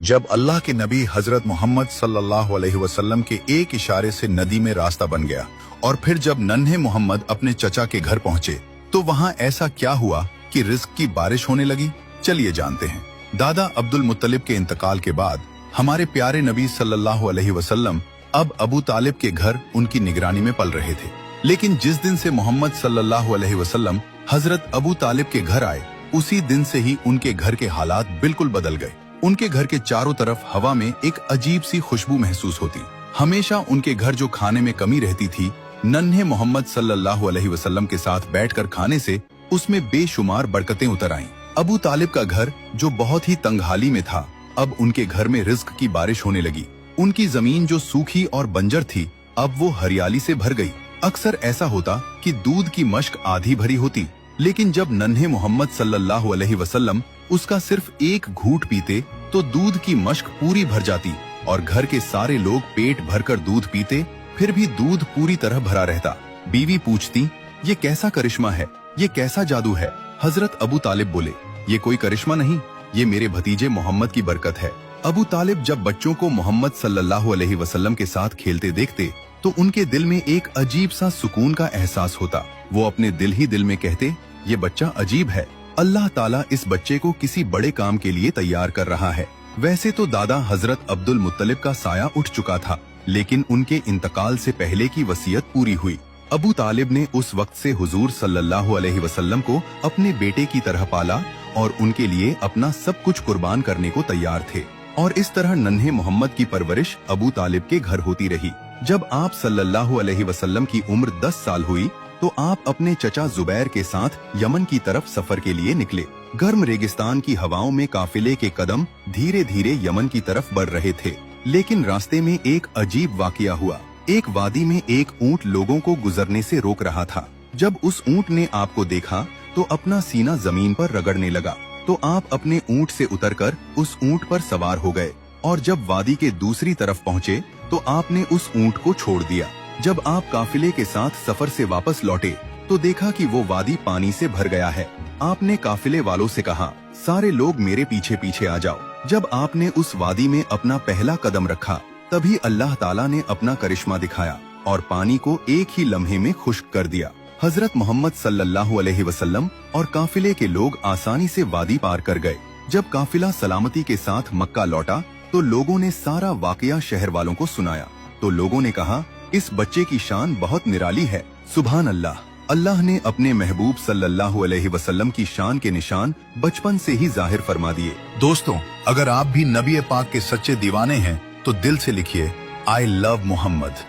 जब अल्लाह के नबी हजरत मोहम्मद सल्लल्लाहु अलैहि वसल्लम के एक इशारे से नदी में रास्ता बन गया और फिर जब नन्हे मोहम्मद अपने चचा के घर पहुंचे तो वहां ऐसा क्या हुआ कि रिस्क की बारिश होने लगी। चलिए जानते हैं। दादा अब्दुल मुत्तलिब के इंतकाल के बाद हमारे प्यारे नबी सल्लल्लाहु अलैहि वसल्लम अब अबू तालिब के घर उनकी निगरानी में पल रहे थे। लेकिन जिस दिन से मोहम्मद सल्लल्लाहु अलैहि वसल्लम हजरत अबू तालिब के घर आए उसी दिन से ही उनके घर के हालात बिल्कुल बदल गए। उनके घर के चारों तरफ हवा में एक अजीब सी खुशबू महसूस होती। हमेशा उनके घर जो खाने में कमी रहती थी, नन्हे मोहम्मद सल्लल्लाहु अलैहि वसल्लम के साथ बैठकर खाने से उसमें बेशुमार बरकतें उतर आईं। अबू तालिब का घर जो बहुत ही तंगहाली में था, अब उनके घर में रिज्क की बारिश होने लगी। उनकी जमीन जो सूखी और बंजर थी, अब वो हरियाली से भर गई। अक्सर ऐसा होता कि दूध की मश्क आधी भरी होती, लेकिन जब नन्हे मोहम्मद सल्लल्लाहु अलैहि वसल्लम उसका सिर्फ एक घूंट पीते तो दूध की मश्क पूरी भर जाती और घर के सारे लोग पेट भरकर दूध पीते, फिर भी दूध पूरी तरह भरा रहता। बीवी पूछती, ये कैसा करिश्मा है, ये कैसा जादू है। हजरत अबू तालिब बोले, ये कोई करिश्मा नहीं, ये मेरे भतीजे मोहम्मद की बरकत है। अबू तालिब जब बच्चों को मोहम्मद सल्लल्लाहु अलैहि वसल्लम के साथ खेलते देखते तो उनके दिल में एक अजीब सा सुकून का एहसास होता। वो अपने दिल ही दिल में कहते, ये बच्चा अजीब है, अल्लाह ताला इस बच्चे को किसी बड़े काम के लिए तैयार कर रहा है। वैसे तो दादा हजरत अब्दुल मुत्तलिब का साया उठ चुका था, लेकिन उनके इंतकाल से पहले की वसीयत पूरी हुई। अबू तालिब ने उस वक्त से हुजूर सल्लल्लाहु अलैहि वसल्लम को अपने बेटे की तरह पाला और उनके लिए अपना सब कुछ कुर्बान करने को तैयार थे। और इस तरह नन्हे मोहम्मद की परवरिश अबू तालिब के घर होती रही। जब आप सल्लल्लाहु अलैहि वसल्लम की उम्र 10 साल हुई तो आप अपने चचा जुबैर के साथ यमन की तरफ सफर के लिए निकले। गर्म रेगिस्तान की हवाओं में काफिले के कदम धीरे धीरे यमन की तरफ बढ़ रहे थे, लेकिन रास्ते में एक अजीब वाकया हुआ। एक वादी में एक ऊंट लोगों को गुजरने से रोक रहा था। जब उस ऊंट ने आपको देखा तो अपना सीना जमीन पर रगड़ने लगा, तो आप अपने ऊंट से उतरकर उस ऊंट पर सवार हो गए और जब वादी के दूसरी तरफ पहुँचे तो आपने उस ऊंट को छोड़ दिया। जब आप काफिले के साथ सफर से वापस लौटे तो देखा कि वो वादी पानी से भर गया है। आपने काफिले वालों से कहा, सारे लोग मेरे पीछे पीछे आ जाओ। जब आपने उस वादी में अपना पहला कदम रखा तभी अल्लाह ताला ने अपना करिश्मा दिखाया और पानी को एक ही लम्हे में खुश्क कर दिया। हजरत मोहम्मद सल्लल्लाहु अलैहि वसल्लम और काफिले के लोग आसानी से वादी पार कर गए। जब काफिला सलामती के साथ मक्का लौटा तो लोगों ने सारा वाकया शहर वालों को सुनाया। तो लोगों ने कहा, इस बच्चे की शान बहुत निराली है। सुभान अल्लाह, अल्लाह ने अपने महबूब सल्लल्लाहु अलैहि वसल्लम की शान के निशान बचपन से ही जाहिर फरमा दिए। दोस्तों, अगर आप भी नबी पाक के सच्चे दीवाने हैं तो दिल से लिखिए, आई लव मोहम्मद।